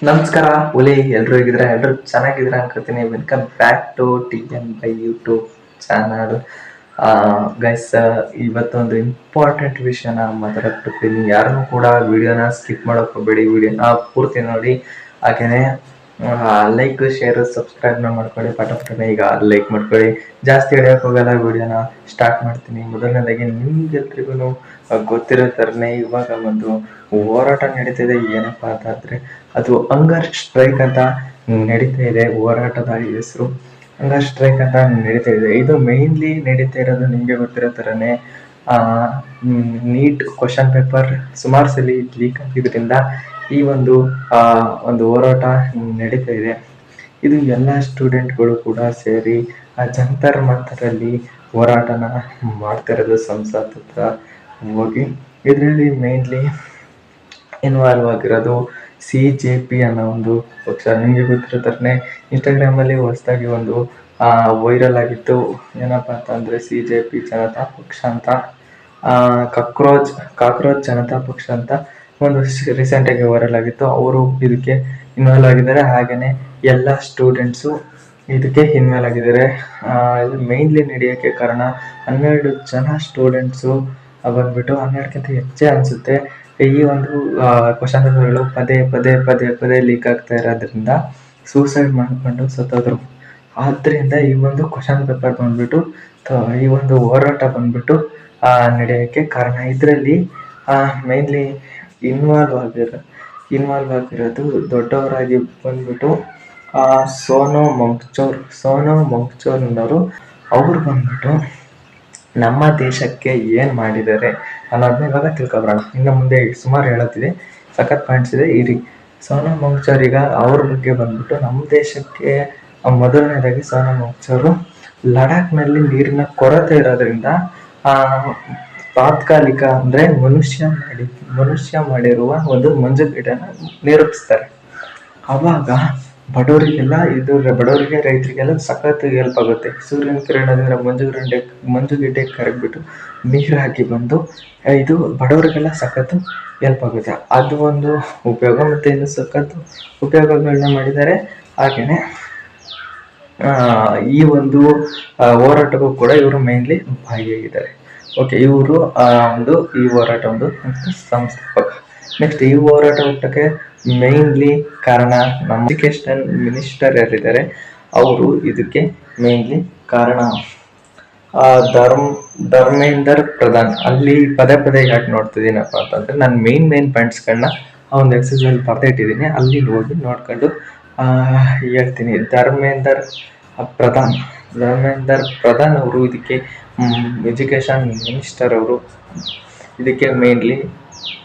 ನಮಸ್ಕಾರ ಹುಲಿ, ಎಲ್ರು ಹೇಗಿದ್ರೆ ಎಲ್ರು ಚೆನ್ನಾಗಿದ್ರೆ ಅನ್ಕೋತೀನಿ. Welcome back to TN by YouTube channel. Guys, ಇವತ್ತೊಂದು ಇಂಪಾರ್ಟೆಂಟ್ ವಿಷಯನ ಮಾತಾಡ್ತಿರ್ತೀನಿ. ಯಾರನ್ನೂ ಕೂಡ ವಿಡಿಯೋನ ಸ್ಕಿಪ್ ಮಾಡೋಕೆ ಹೋಗಬೇಡಿ, ವಿಡಿಯೋನ ಪೂರ್ತಿ ನೋಡಿ. ಹಾಗೆಯೇ ಲೈಕ್, ಶೇರ್, ಸಬ್ಸ್ಕ್ರೈಬ್ನ ಮಾಡ್ಕೊಳ್ಳಿ. ಪಟಪಟನೆ ಈಗ ಲೈಕ್ ಮಾಡ್ಕೊಳ್ಳಿ. ಜಾಸ್ತಿ ಹಿಡಿಯೋಕೆ ಹೋಗಲ್ಲ, ವಿಡಿಯೋನ ಸ್ಟಾರ್ಟ್ ಮಾಡ್ತೀನಿ. ಮೊದಲನೇದಾಗಿ ನಿಮ್ಗೆಲ್ರಿಗೂ ಗೊತ್ತಿರೋ ಥರನೇ ಇವಾಗ ಒಂದು ಹೋರಾಟ ನಡೀತಿದೆ. ಏನಪ್ಪ ಅಂತಂದರೆ ಅದು ಹಂಗರ್ ಸ್ಟ್ರೈಕ್ ಅಂತ ನಡೀತಾ ಇದೆ. ಹೋರಾಟದ ಹೆಸರು ಹಂಗರ್ ಸ್ಟ್ರೈಕ್ ಅಂತ ನಡೀತಾ ಇದೆ. ಇದು ಮೇನ್ಲಿ ನಡೀತಾ ಇರೋದು ನಿಮಗೆ ಗೊತ್ತಿರೋ ಥರನೇ ನೀಟ್ ಕ್ವಶನ್ ಪೇಪರ್ ಸುಮಾರು ಸಲ ಲೀಕ್ ಆಗಿದ್ದರಿಂದ ಈ ಒಂದು ಹೋರಾಟ ನಡೀತಾ ಇದೆ. ಇದು ಎಲ್ಲ ಸ್ಟೂಡೆಂಟ್ಗಳು ಕೂಡ ಸೇರಿ ಆ ಜಂತರ್ ಮಂತರಲ್ಲಿ ಹೋರಾಟನ ಮಾಡ್ತಾ ಇರೋದು ಸಂಸತ್ ಹತ್ರ ಹೋಗಿ. ಇದರಲ್ಲಿ ಮೇನ್ಲಿ ಇನ್ವಾಲ್ವ್ ಆಗಿರೋದು CJP ಅನ್ನೋ ಒಂದು ಪಕ್ಷ. ನಿಮಗೆ ಗೊತ್ತಿರೋ ಥರನೇ ಇನ್ಸ್ಟಾಗ್ರಾಮಲ್ಲಿ ಹೊಸದಾಗಿ ಒಂದು ವೈರಲ್ ಆಗಿತ್ತು. ಏನಪ್ಪ ಅಂತಂದರೆ CJP ಜನತಾ ಪಕ್ಷ ಅಂತ, ಕಾಕ್ರೋಚ್ ಜನತಾ ಪಕ್ಷ ಅಂತ ಒಂದು ರೀಸೆಂಟಾಗಿ ವೈರಲ್ ಆಗಿತ್ತು. ಅವರು ಇದಕ್ಕೆ ಇನ್ವಾಲ್ವ್ ಆಗಿದ್ದಾರೆ. ಹಾಗೆಯೇ ಎಲ್ಲ ಸ್ಟೂಡೆಂಟ್ಸು ಇದಕ್ಕೆ ಇನ್ವಾಲ್ವ್ ಆಗಿದ್ದಾರೆ. ಇದು ಮೇನ್ಲಿ ನಡೆಯೋಕ್ಕೆ ಕಾರಣ 12 ಜನ ಸ್ಟೂಡೆಂಟ್ಸು ಬಂದ್ಬಿಟ್ಟು 12ಕ್ಕಿಂತ ಹೆಚ್ಚೇ ಅನಿಸುತ್ತೆ. ಈ ಒಂದು ಕ್ವಶನ್ ಪೇಪರ್ಗಳು ಪದೇ ಲೀಕ್ ಆಗ್ತಾ ಇರೋದ್ರಿಂದ ಸೂಸೈಡ್ ಮಾಡಿಕೊಂಡು ಸತ್ತೋದ್ರು. ಆದ್ದರಿಂದ ಈ ಒಂದು ಕ್ವಶನ್ ಪೇಪರ್ ಬಂದ್ಬಿಟ್ಟು ಈ ಒಂದು ಹೋರಾಟ ಬಂದ್ಬಿಟ್ಟು ನಡೆಯೋಕ್ಕೆ ಕಾರಣ. ಇದರಲ್ಲಿ ಮೇನ್ಲಿ ಇನ್ವಾಲ್ವ್ ಆಗಿರೋದು ದೊಡ್ಡವರಾಗಿ ಬಂದ್ಬಿಟ್ಟು ಸೋನು ಮಂಗ್ಚೋರ್ ಅನ್ನೋರು. ಅವ್ರು ಬಂದ್ಬಿಟ್ಟು ನಮ್ಮ ದೇಶಕ್ಕೆ ಏನು ಮಾಡಿದ್ದಾರೆ ಅನ್ನೋದನ್ನ ಇವಾಗ ತಿಳ್ಕೊಬರೋಣ. ಇನ್ನು ಮುಂದೆ ಸುಮಾರು ಹೇಳತ್ತಿದೆ, ಸಖತ್ ಪಾಯಿಂಟ್ಸ್ ಇದೆ ಇರಿ. ಸೋನು ಮಂಗ್ಚೋರ್, ಈಗ ಅವ್ರ ಬಗ್ಗೆ ಬಂದ್ಬಿಟ್ಟು ನಮ್ಮ ದೇಶಕ್ಕೆ ಮೊದಲನೇದಾಗಿ ಸೋನು ಮಂಗ್ಚೋರು ಲಡಾಖ್ನಲ್ಲಿ ನೀರಿನ ಕೊರತೆ ಇರೋದ್ರಿಂದ ತಾತ್ಕಾಲಿಕ ಅಂದರೆ ಮನುಷ್ಯ ಮಾಡಿರುವ ಒಂದು ಮಂಜುಗಡ್ಡೆನ ನಿರೂಪಿಸ್ತಾರೆ. ಆವಾಗ ಬಡವರಿಗೆ ರೈತರಿಗೆಲ್ಲ ಸಖತ್ ಹೆಲ್ಪ್ ಆಗುತ್ತೆ. ಸೂರ್ಯನ ಕಿರಣದಿಂದ ಮಂಜುಗಡ್ಡೆ ಕರಗಿಬಿಟ್ಟು ನೀರು ಹಾಕಿ ಬಂದು ಇದು ಬಡವರಿಗೆಲ್ಲ ಸಖತ್ತು ಹೆಲ್ಪ್ ಆಗುತ್ತೆ. ಅದು ಒಂದು ಉಪಯೋಗ. ಮತ್ತು ಇನ್ನು ಸಖತ್ತು ಉಪಯೋಗಗಳನ್ನ ಮಾಡಿದ್ದಾರೆ. ಹಾಗೆಯೇ ಈ ಒಂದು ಹೋರಾಟಕ್ಕೂ ಕೂಡ ಇವರು ಮೇನ್ಲಿ ಭಾಗಿಯಾಗಿದ್ದಾರೆ. ಓಕೆ, ಇವರು ಈ ಹೋರಾಟ ಒಂದು ಸಂಸ್ಥಾಪಕ. ನೆಕ್ಸ್ಟ್, ಈ ಹೋರಾಟ ಹುಟ್ಟಕ್ಕೆ ಮೇನ್ಲಿ ಕಾರಣ ನಮ್ಮ ಎಜುಕೇಶನ್ ಮಿನಿಸ್ಟರ್ ಯಾರಿದ್ದಾರೆ ಅವರು ಇದಕ್ಕೆ ಮೇನ್ಲಿ ಕಾರಣ. ಧರ್ಮೇಂದರ್ ಪ್ರಧಾನ್. ಅಲ್ಲಿ ಪದೇ ಯಾಕೆ ನೋಡ್ತಿದ್ದೀನಪ್ಪ ಅಂತಂದರೆ ನಾನು ಮೇನ್ ಪಾಯಿಂಟ್ಸ್ಗಳನ್ನ ಒಂದು ಎಕ್ಸಸೈಸಲ್ಲಿ ಬರ್ದಿಟ್ಟಿದ್ದೀನಿ. ಅಲ್ಲಿ ಹೋಗಿ ನೋಡ್ಕೊಂಡು ಹೇಳ್ತೀನಿ. ಧರ್ಮೇಂದರ್ ಪ್ರಧಾನ್ ಅವರು ಇದಕ್ಕೆ ಎಜುಕೇಶನ್ ಮಿನಿಸ್ಟರ್ ಅವರು ಇದಕ್ಕೆ ಮೇನ್ಲಿ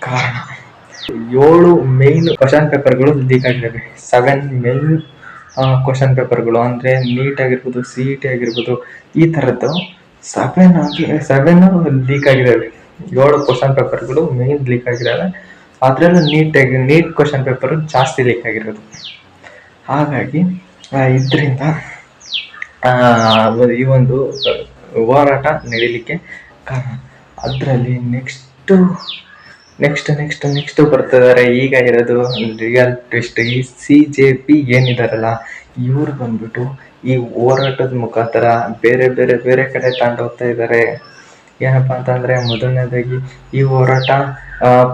ಕಾರಣ. 7 ಮೇನ್ ಕ್ವಶನ್ ಪೇಪರ್ಗಳು ಲೀಕ್ ಆಗಿದ್ದಾವೆ. 7 ಮೇನ್ ಕ್ವಶನ್ ಪೇಪರ್ಗಳು ಅಂದರೆ ನೀಟ್ ಆಗಿರ್ಬೋದು, CET ಆಗಿರ್ಬೋದು, ಈ ಥರದ್ದು 7 ಲೀಕ್ ಆಗಿದ್ದಾವೆ. 7 ಕ್ವಶನ್ ಪೇಪರ್ಗಳು ಮೇನ್ ಲೀಕ್ ಆಗಿದ್ದಾವೆ. ಅದರಲ್ಲೂ ನೀಟ್ ಕ್ವಶನ್ ಪೇಪರು ಜಾಸ್ತಿ ಲೀಕ್ ಆಗಿರೋದು. ಹಾಗಾಗಿ ಇದರಿಂದ ಈ ಒಂದು ಹೋರಾಟ ನಡೀಲಿಕ್ಕೆ ಕಾರಣ. ಅದರಲ್ಲಿ ನೆಕ್ಸ್ಟ್ ಬರ್ತಿದ್ದಾರೆ. ಈಗ ಇರೋದು ರಿಯಲ್ ಟ್ವಿಸ್ಟ್. ಈ CJP ಏನಿದಾರಲ್ಲ ಇವ್ರು ಬಂದ್ಬಿಟ್ಟು ಈ ಹೋರಾಟದ ಮುಖಾಂತರ ಬೇರೆ ಕಡೆ ಹೋಗ್ತಾ ಇದ್ದಾರೆ. ಏನಪ್ಪ ಅಂತಂದರೆ ಮೊದಲನೇದಾಗಿ ಈ ಹೋರಾಟ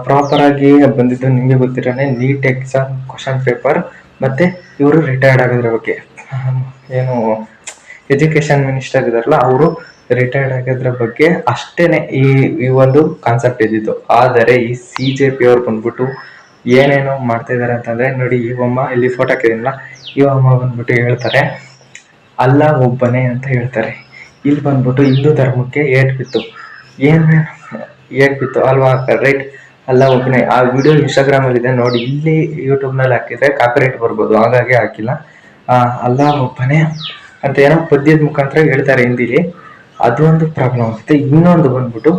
ಪ್ರಾಪರಾಗಿ ಬಂದಿದ್ದು ನಿಮಗೆ ಗೊತ್ತಿರೋನೆ ನೀಟ್ ಎಕ್ಸಾಮ್ ಕ್ವಶನ್ ಪೇಪರ್ ಮತ್ತು ಇವರು ರಿಟೈರ್ಡ್ ಆಗೋದ್ರ ಬಗ್ಗೆ. ಏನು ಎಜುಕೇಷನ್ ಮಿನಿಸ್ಟರ್ ಇದಾರಲ್ಲ ಅವರು ರಿಟೈರ್ಡ್ ಆಗೋದ್ರ ಬಗ್ಗೆ ಅಷ್ಟೇನೆ ಈ ಒಂದು ಕಾನ್ಸೆಪ್ಟ್ ಇದ್ದಿದ್ದು. ಆದರೆ ಈ CJP ಅವ್ರು ಬಂದ್ಬಿಟ್ಟು ಏನೇನೋ ಮಾಡ್ತಾ ಇದ್ದಾರೆ ಅಂತಂದರೆ ನೋಡಿ, ಇವಮ್ಮ ಇಲ್ಲಿ ಫೋಟೋ ಹಾಕಿದ್ದೀನಲ್ಲ, ಇವಮ್ಮ ಬಂದ್ಬಿಟ್ಟು ಹೇಳ್ತಾರೆ ಅಲ್ಲಾ ಒಬ್ಬನೇ ಅಂತ ಹೇಳ್ತಾರೆ. ಇಲ್ಲಿ ಬಂದ್ಬಿಟ್ಟು ಹಿಂದೂ ಧರ್ಮಕ್ಕೆ ಏಟ್ ಬಿತ್ತು ಅಲ್ವಾ? ರೈಟ್, ಅಲ್ಲಾ ಒಬ್ಬನೇ. ಆ ವಿಡಿಯೋ ಇನ್ಸ್ಟಾಗ್ರಾಮಲ್ಲಿದೆ ನೋಡಿ. ಇಲ್ಲಿ ಯೂಟ್ಯೂಬ್ನಲ್ಲಿ ಹಾಕಿದ್ರೆ ಕಾಪಿರೈಟ್ ಬರ್ಬೋದು, ಹಾಗಾಗಿ ಹಾಕಿಲ್ಲ. ಅಲ್ಲಾ ಒಬ್ಬನೇ ಅಂತ ಏನೋ ಪದ್ಯದ ಮುಖಾಂತರ ಹೇಳ್ತಾರೆ ಹಿಂದಿಲಿ. ಅದು ಒಂದು ಪ್ರಾಬ್ಲಮ್ ಆಗುತ್ತೆ. ಇನ್ನೊಂದು ಬಂದ್ಬಿಟ್ಟು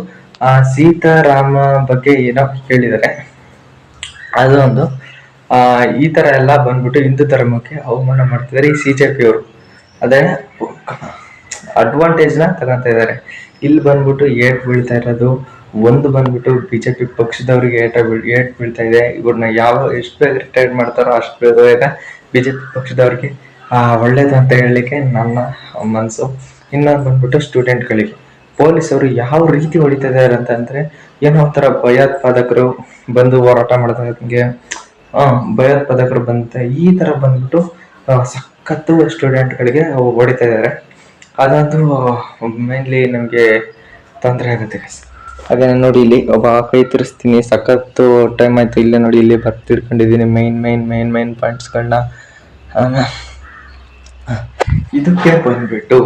ಸೀತಾರಾಮ ಬಗ್ಗೆ ಏನೋ ಹೇಳಿದ್ದಾರೆ. ಅದು ಒಂದು ಈ ಥರ ಎಲ್ಲ ಬಂದ್ಬಿಟ್ಟು ಹಿಂದೂ ಧರ್ಮಕ್ಕೆ ಅವಮಾನ ಮಾಡ್ತಿದ್ದಾರೆ ಈ CJP ಅವರು. ಅದೇ ಅಡ್ವಾಂಟೇಜ್ನ ತಗೊತಾ ಇದ್ದಾರೆ. ಇಲ್ಲಿ ಬಂದ್ಬಿಟ್ಟು ಏಟ್ ಬೀಳ್ತಾ ಇರೋದು ಒಂದು ಬಂದ್ಬಿಟ್ಟು BJP ಪಕ್ಷದವ್ರಿಗೆ ಏಟ್ ಬೀಳ್ತಾ ಇದೆ. ಇವ್ರನ್ನ ಎಷ್ಟು ಬೇಗ ರಿಟೈರ್ಡ್ ಮಾಡ್ತಾರೋ ಅಷ್ಟು ಬೇಗ BJP ಪಕ್ಷದವ್ರಿಗೆ ಒಳ್ಳೇದು ಅಂತ ಹೇಳಲಿಕ್ಕೆ ನನ್ನ ಮನಸ್ಸು. ಇನ್ನೊಂದು ಬಂದ್ಬಿಟ್ಟು ಸ್ಟೂಡೆಂಟ್ಗಳಿಗೆ ಪೊಲೀಸವರು ಯಾವ ರೀತಿ ಹೊಡಿತಾ ಇದ್ದಾರೆ ಅಂತಂದ್ರೆ, ಏನೋ ಒಂಥರ ಭಯೋತ್ಪಾದಕರು ಬಂದು ಹೋರಾಟ ಮಾಡಿದಂಗೆ, ಭಯೋತ್ಪಾದಕರು ಬಂತ ಈ ತರ ಬಂದ್ಬಿಟ್ಟು ಸಖತ್ತು ಸ್ಟೂಡೆಂಟ್ಗಳಿಗೆ ಹೊಡಿತಾ ಇದ್ದಾರೆ. ಅದಂತೂ ಮೇನ್ಲಿ ನಮಗೆ ತೊಂದರೆ ಆಗುತ್ತೆ. ಹಾಗೆ ನೋಡಿ ಇಲ್ಲಿ ಒಬ್ಬ ಕೈ ತಿರ್ಸ್ತೀನಿ, ಸಖತ್ತು ಟೈಮ್ ಆಯ್ತು. ಇಲ್ಲೇ ನೋಡಿ ಇಲ್ಲಿ ಬರ್ತಿಡ್ಕೊಂಡಿದ್ದೀನಿ ಮೈನ್ ಪಾಯಿಂಟ್ಸ್ಗಳನ್ನ. ಇದಕ್ಕೆ ಬಂದ್ಬಿಟ್ಟು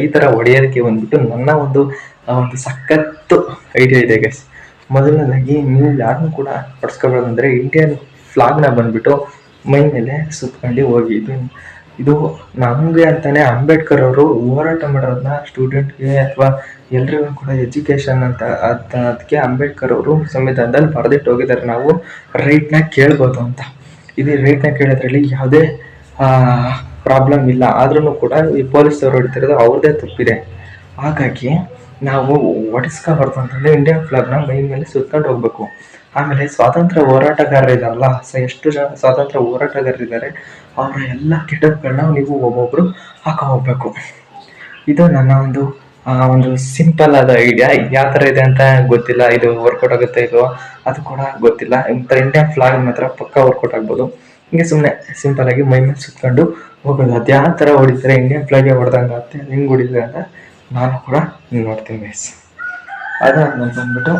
ಈ ತರ ಹೊಡೆಯೋದಕ್ಕೆ ಬಂದ್ಬಿಟ್ಟು ನನ್ನ ಒಂದು ಸಖತ್ತು ಐಡಿಯಾ ಇದೆ ಗೈಸ್. ಮೊದಲನೇದಾಗಿ ನೀವು ಯಾರನ್ನೂ ಕೂಡ ಪಡಿಸ್ಕೊಬಾರ್ದಂದ್ರೆ ಇಂಡಿಯನ್ ಫ್ಲಾಗ್ನ ಬಂದ್ಬಿಟ್ಟು ಮೈ ಮೇಲೆ ಸುತ್ಕೊಂಡು ಹೋಗಿ. ಇದು ನಮಗೆ ಅಂತಾನೆ ಅಂಬೇಡ್ಕರ್ ಅವರು ಹೋರಾಟ ಮಾಡೋದನ್ನ ಸ್ಟೂಡೆಂಟ್ಗೆ ಅಥವಾ ಎಲ್ರಿಗೂ ಕೂಡ ಎಜುಕೇಶನ್ ಅಂತ ಅದಕ್ಕೆ ಅಂಬೇಡ್ಕರ್ ಅವರು ಸಂವಿಧಾನದಲ್ಲಿ ಬರೆದಿಟ್ಟು ಹೋಗಿದ್ದಾರೆ, ನಾವು ರೈಟ್ನ ಕೇಳ್ಬೋದು ಅಂತ. ಇದು ರೈಟ್ನ ಕೇಳೋದ್ರಲ್ಲಿ ಯಾವುದೇ ಪ್ರಾಬ್ಲಮ್ ಇಲ್ಲ. ಆದ್ರೂ ಕೂಡ ಈ ಪೊಲೀಸರು ಹೊಡಿತಿರೋದು ಅವ್ರದ್ದೇ ತಪ್ಪಿದೆ. ಹಾಗಾಗಿ ನಾವು ಹೊಡಿಸ್ಕೋಬಾರ್ದು ಅಂತಂದ್ರೆ ಇಂಡಿಯನ್ ಫ್ಲಾಗ್ನ ಮೈ ಮೇಲೆ ಸುತ್ಕೊಂಡು ಹೋಗ್ಬೇಕು. ಆಮೇಲೆ ಸ್ವಾತಂತ್ರ್ಯ ಹೋರಾಟಗಾರರಿದಾರಲ್ಲ, ಎಷ್ಟು ಜನ ಸ್ವಾತಂತ್ರ್ಯ ಹೋರಾಟಗಾರರಿದ್ದಾರೆ, ಅವರ ಎಲ್ಲ ಗೆಟಪ್ಗಳನ್ನ ನೀವು ಒಬ್ಬೊಬ್ರು ಹಾಕೋ ಹೋಗ್ಬೇಕು. ಇದು ನನ್ನ ಒಂದು ಸಿಂಪಲ್ ಆದ ಐಡಿಯಾ. ಯಾವ ಥರ ಇದೆ ಅಂತ ಗೊತ್ತಿಲ್ಲ, ಇದು ವರ್ಕೌಟ್ ಆಗುತ್ತೆ ಇಲ್ವೋ ಅದು ಕೂಡ ಗೊತ್ತಿಲ್ಲ. ಇಂಡಿಯನ್ ಫ್ಲಾಗ್ ಮಾತ್ರ ಪಕ್ಕ ವರ್ಕೌಟ್ ಆಗ್ಬೋದು. ಹಿಂಗೆ ಸುಮ್ಮನೆ ಸಿಂಪಲ್ ಆಗಿ ಮೈ ಮೇಲೆ ಸುತ್ಕೊಂಡು ಹೋಗೋದು. ಅದು ಯಾವ ಥರ ಹೊಡಿತಾರೆ, ಇಂಡಿಯನ್ ಫ್ಲಾಗ್ಗೆ ಹೊಡೆದಂಗೆ ಆಗುತ್ತೆ, ಹಿಂಗೆ ಹೊಡಿತಾರೆ ಅಂತ ನಾನು ಕೂಡ ನೋಡ್ತೀನಿ ಗೈಸ್. ಅದಾದ್ಮೇಲೆ ಬಂದ್ಬಿಟ್ಟು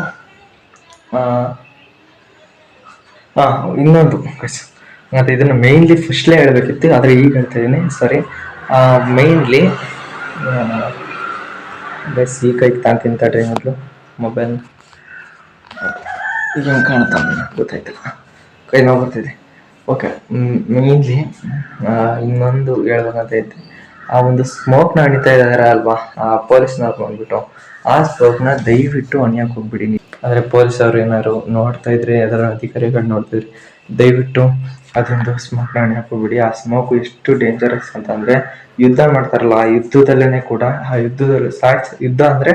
ಇನ್ನೊಂದು ಗೈಸ್, ಮತ್ತು ಇದನ್ನು ಮೇಯ್ನ್ಲಿ ಫಸ್ಟ್ಲೇ ಹೇಳಬೇಕಿತ್ತು, ಆದರೆ ಈಗ ಹೇಳ್ತಾ ಇದ್ದೀನಿ, ಸಾರಿ. ಮೇಯ್ನ್ಲಿ ಗೈಸ್ ಈ ಕೈಗೆ ತಾಂತೀನಿ ತಡ್ರಿ, ಮೊದಲು ಮೊಬೈಲ್ ಈಗ ಹೆಂಗೆ ಕಾಣುತ್ತಾ ಗೊತ್ತಾಯ್ತಲ್ಲ, ಕೈ ನೋವು ಬರ್ತಿದೆ. ಓಕೆ, ಮೇಯ್ನ್ಲಿ ಇನ್ನೊಂದು ಹೇಳ್ಬೇಕಂತ ಐತೆ. ಆ ಒಂದು ಸ್ಮೋಕ್ನ ಅಣಿತಾ ಇದ್ದಾರೆ ಅಲ್ವಾ ಪೊಲೀಸ್ನವ್ರು ಬಂದ್ಬಿಟ್ಟು, ಆ ಸ್ಮೋಕ್ನ ದಯವಿಟ್ಟು ಅಣಿಯಕ್ಕೆ ಹೋಗ್ಬಿಡಿ. ಅಂದರೆ ಪೊಲೀಸವ್ರು ಏನಾದ್ರು ನೋಡ್ತಾ ಇದ್ರೆ, ಅದರ ಅಧಿಕಾರಿಗಳು ನೋಡ್ತಿದ್ರೆ ದಯವಿಟ್ಟು ಅದೊಂದು ಸ್ಮೋಕ್ನ ಅಣಿಯಕ್ಕೆ ಹೋಗ್ಬಿಡಿ. ಆ ಸ್ಮೋಕು ಎಷ್ಟು ಡೇಂಜರಸ್ ಅಂತಂದರೆ, ಯುದ್ಧ ಮಾಡ್ತಾರಲ್ಲ ಆ ಯುದ್ಧದಲ್ಲೇ ಕೂಡ, ಆ ಯುದ್ಧದಲ್ಲಿ ಯುದ್ಧ ಅಂದರೆ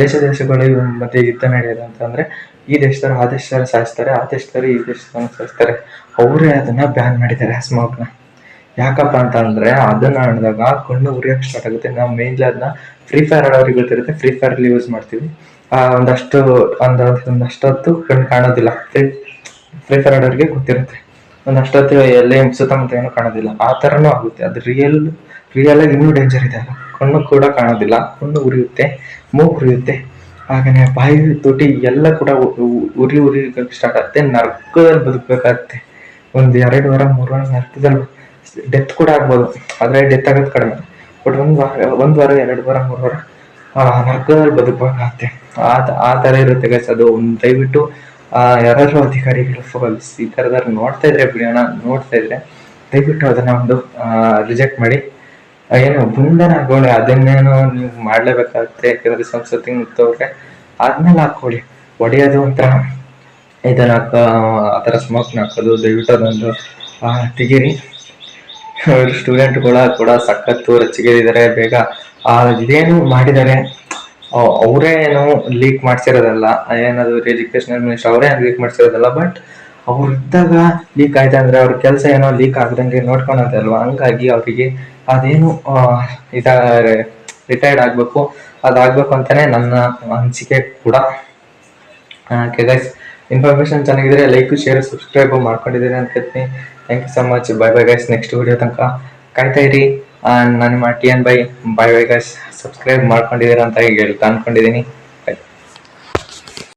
ದೇಶಗಳ ಮಧ್ಯೆ ಯುದ್ಧ ನಡೆಯೋದು ಅಂತಂದರೆ, ಈ ದೇಶದವರು ಆ ದೇಶದವರು ಸಾಯಿಸ್ತಾರೆ, ಆ ದೇಶದವರು ಈ ದೇಶದವ್ರನ್ನ ಸಾಯಿಸ್ತಾರೆ. ಅವರೇ ಅದನ್ನ ಬ್ಯಾನ್ ಮಾಡಿದ್ದಾರೆ ಆ ಸ್ಮೋಕ್ನ. ಯಾಕಪ್ಪ ಅಂತ ಅದನ್ನ ಆಡಿದಾಗ ಕಣ್ಣು ಉರಿಯೋಕೆ ಸ್ಟಾರ್ಟ್ ಆಗುತ್ತೆ. ನಾವು ಮೇನ್ಲಿ ಅದನ್ನ ಫ್ರೀ ಫೈರ್ ಆಡೋರಿಗೆ ಗೊತ್ತಿರುತ್ತೆ, ಫ್ರೀ ಫೈರಲ್ಲಿ ಯೂಸ್ ಮಾಡ್ತೀವಿ. ಒಂದಷ್ಟೊತ್ತು ಕಣ್ಣು ಕಾಣೋದಿಲ್ಲ, ಫ್ರೀ ಫೈರ್ ಆಡೋರಿಗೆ ಗೊತ್ತಿರುತ್ತೆ. ಒಂದಷ್ಟೊತ್ತು ಎಲ್ಲೇ ಸುತ್ತಮುತ್ತ ಏನೂ ಕಾಣೋದಿಲ್ಲ, ಆ ಥರನೂ ಆಗುತ್ತೆ. ಅದು ರಿಯಲ್ ಆಗಿ ಇನ್ನೂ ಡೇಂಜರ್ ಇದೆ. ಅಲ್ಲ, ಕಣ್ಣು ಕೂಡ ಕಾಣೋದಿಲ್ಲ, ಕಣ್ಣು ಉರಿಯುತ್ತೆ, ಮೂಗು ಉರಿಯುತ್ತೆ, ಹಾಗೆಯೇ ಬಾಯಿ ತುಟಿ ಎಲ್ಲ ಕೂಡ ಉರಿ ಸ್ಟಾರ್ಟ್ ಆಗುತ್ತೆ. ನರ್ಕದಲ್ಲಿ ಬದುಕಬೇಕಾಗುತ್ತೆ. ಒಂದು 2 ವಾರ 3 ವಾರ ನರ್ಕದಲ್ಲಿ ಡೆತ್ ಕೂಡ ಆಗ್ಬೋದು, ಆದರೆ ಡೆತ್ ಆಗೋದು ಕಡಿಮೆ. ಬಟ್ 1 ವಾರ 2 ವಾರ 3 ವಾರ ನರ್ಕದಲ್ಲಿ ಬದುಕಬೇಕಾಗತ್ತೆ. ಆ ಥರ ಇರುತ್ತೆ ಗೈಸ್. ಅದು ದಯವಿಟ್ಟು ಯಾರಾದರೂ ಅಧಿಕಾರಿಗಳು ಪೊಲೀಸ್ ಈ ಥರದಾರು ನೋಡ್ತಾ ಇದ್ರೆ, ವಿಡಿಯೋನ ನೋಡ್ತಾ ಇದ್ರೆ ದಯವಿಟ್ಟು ಅದನ್ನ ರಿಜೆಕ್ಟ್ ಮಾಡಿ. ಏನು ಮುಂದೆ ಹಾಕೊಳ್ಳಿ, ಅದನ್ನೇನೋ ನೀವು ಮಾಡಲೇಬೇಕಾಗುತ್ತೆ. ಯಾಕಂದರೆ ಸಂಸ್ಕೃತಿ ಮುಕ್ತವ್ರೆ ಆದ್ಮೇಲೆ ಹಾಕೊಳ್ಳಿ. ಹೊಡೆಯೋದು ಒಂಥರ ಇದನ್ನ ಆ ಥರ ಸ್ಮೋಕ್ನ ಹಾಕೋದು ದಯವಿಟ್ಟು ಅದೊಂದು ತೆಗೀರಿ. ಸ್ಟೂಡೆಂಟ್ಗಳ ಕೂಡ ಸಖತ್ತು ರಚಿಗೆದಿದ್ದಾರೆ. ಬೇಗ ಇದೇನು ಮಾಡಿದ್ದಾರೆ, ಅವರೇ ಏನೋ ಲೀಕ್ ಮಾಡಿಸಿರೋದಲ್ಲ, ಏನಾದ್ರು ಎಜುಕೇಶನಲ್ ಮಿನಿಸ್ಟರ್ ಅವರೇ ಲೀಕ್ ಮಾಡಿಸಿರೋದಲ್ಲ. ಬಟ್ ಅವ್ರು ಇದ್ದಾಗ ಲೀಕ್ ಆಯ್ತು ಅಂದರೆ ಅವ್ರ ಕೆಲಸ ಏನೋ ಲೀಕ್ ಆಗದಂಗೆ ನೋಡ್ಕೊಳತ್ತೆ ಅಲ್ವಾ. ಹಂಗಾಗಿ ಅವರಿಗೆ ಅದೇನು ರಿಟೈರ್ಡ್ ಆಗಬೇಕು, ಅದಾಗಬೇಕು ಅಂತಾನೆ ನನ್ನ ಅನಿಸಿಕೆ ಕೂಡ. ಗೈಸ್, ಇನ್ಫಾರ್ಮೇಶನ್ ಚೆನ್ನಾಗಿದ್ರೆ ಲೈಕ್, ಶೇರ್, ಸಬ್ಸ್ಕ್ರೈಬ್ ಮಾಡ್ಕೊಂಡಿದ್ದೀರಿ ಅಂತ ಹೇಳ್ತೀನಿ. Thank you so much. Bye guys. Next video ತನಕ ಕಾಯ್ತಾ ಇರಿ. ನಾನು TN ಬೈ ಗೈಸ್. ಸಬ್ಸ್ಕ್ರೈಬ್ ಮಾಡ್ಕೊಂಡಿದ್ದೀರಾ ಅಂತ ಹೇಳ್ತಾ ಅನ್ಕೊಂಡಿದ್ದೀನಿ.